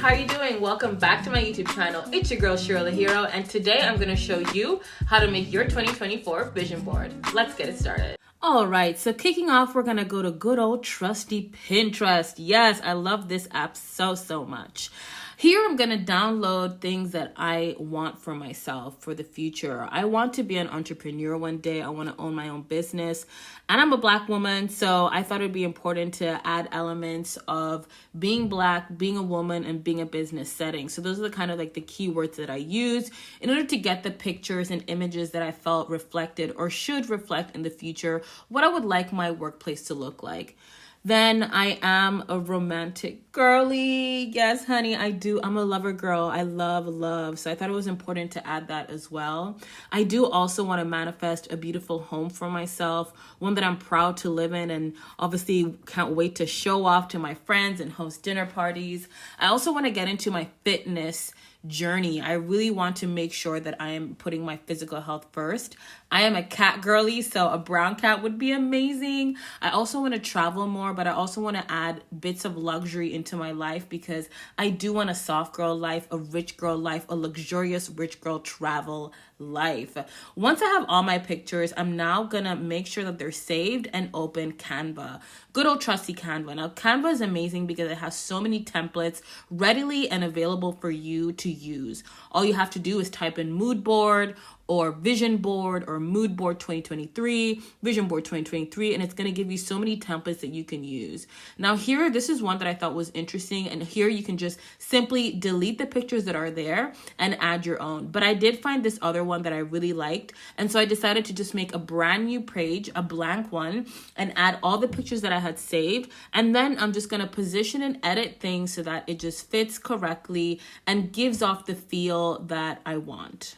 how are you doing? Welcome back to my YouTube channel. It's your girl Cheryl the Hero, and today I'm going to show you how to make your 2024 vision board. Let's get it started. All right, so kicking off, we're going to go to good old trusty Pinterest. Yes, I love this app so much. Here I'm going to download things that I want for myself for the future. I want to be an entrepreneur one day. I want to own my own business. And I'm a Black woman, so I thought it would be important to add elements of being Black, being a woman, and being a business setting. So those are the kind of like the keywords that I use in order to get the pictures and images that I felt reflected or should reflect in the future what I would like my workplace to look like. Then I am a romantic girly. Yes, honey, I do. I'm a lover girl. I love. So I thought it was important to add that as well. I do also want to manifest a beautiful home for myself, one that I'm proud to live in, and obviously can't wait to show off to my friends and host dinner parties. I also want to get into my fitness journey. I really want to make sure that I am putting my physical health first. I am a cat girly, so a brown cat would be amazing. I also want to travel more, but I also want to add bits of luxury into my life because I do want a soft girl life, a rich girl life, a luxurious rich girl travel life. Once I have all my pictures, I'm now gonna make sure that they're saved and open Canva. Good old trusty Canva. Now, Canva is amazing because it has so many templates readily and available for you to use. All you have to do is type in mood board or vision board or mood board 2023, vision board 2023, and it's going to give you so many templates that you can use. Now here, this is one that I thought was interesting, and here you can just simply delete the pictures that are there and add your own. But I did find this other one that I really liked, and so I decided to just make a brand new page, a blank one, and add all the pictures that I had saved, and then I'm just going to position and edit things so that it just fits correctly and gives off the feel that I want.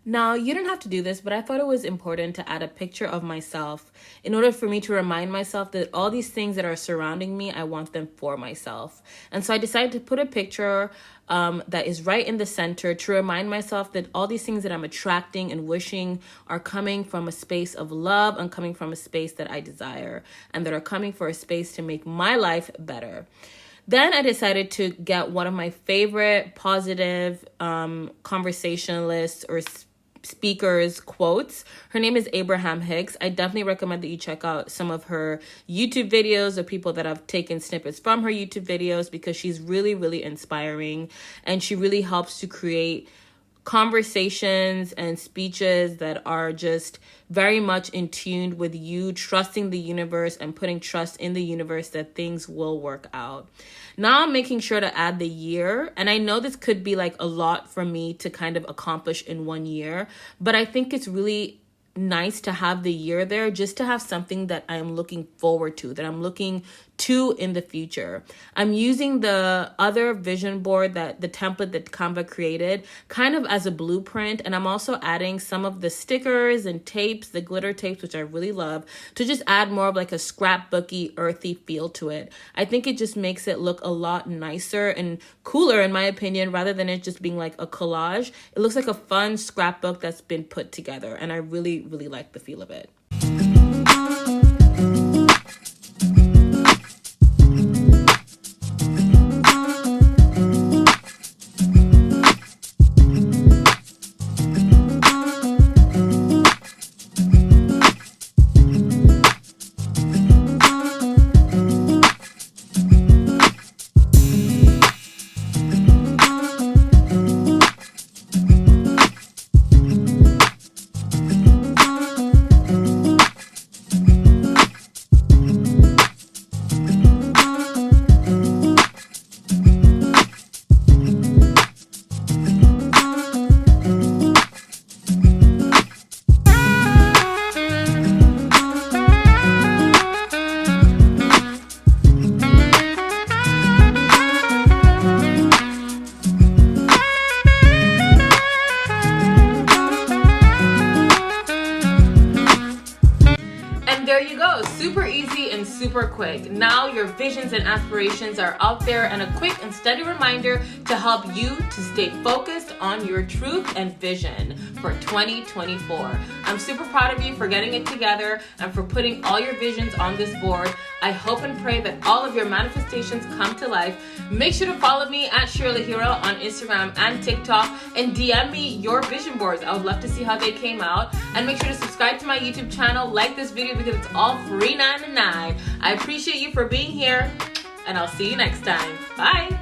Now, you don't have to do this, but I thought it was important to add a picture of myself in order for me to remind myself that all these things that are surrounding me, I want them for myself. And so I decided to put a picture that is right in the center to remind myself that all these things that I'm attracting and wishing are coming from a space of love and coming from a space that I desire and that are coming for a space to make my life better. Then I decided to get one of my favorite positive conversationalists or speakers quotes. Her name is Abraham Hicks. I definitely recommend that you check out some of her YouTube videos of people that have taken snippets from her YouTube videos because she's really inspiring, and she really helps to create conversations and speeches that are just very much in tune with you trusting the universe and putting trust in the universe that things will work out. Now I'm making sure to add the year, and I know this could be like a lot for me to kind of accomplish in 1 year, but I think it's really nice to have the year there just to have something that I am looking forward to, that I'm looking to in the future. I'm using the other vision board, that the template that Canva created, kind of as a blueprint, and I'm also adding some of the stickers and tapes, the glitter tapes, which I really love, to just add more of like a scrapbooky, earthy feel to it. I think it just makes it look a lot nicer and cooler, in my opinion, rather than it just being like a collage. It looks like a fun scrapbook that's been put together, and I really like the feel of it. quick. Now your visions and aspirations are out there, and a quick and steady reminder to help you to stay focused on your truth and vision for 2024. I'm super proud of you for getting it together and for putting all your visions on this board. I hope and pray that all of your manifestations come to life. Make sure to follow me at Shirley Hero on Instagram and TikTok, and DM me your vision boards. I would love to see how they came out. And make sure to subscribe to my YouTube channel, like this video because it's all free $9.99. I appreciate you for being here, and I'll see you next time. Bye.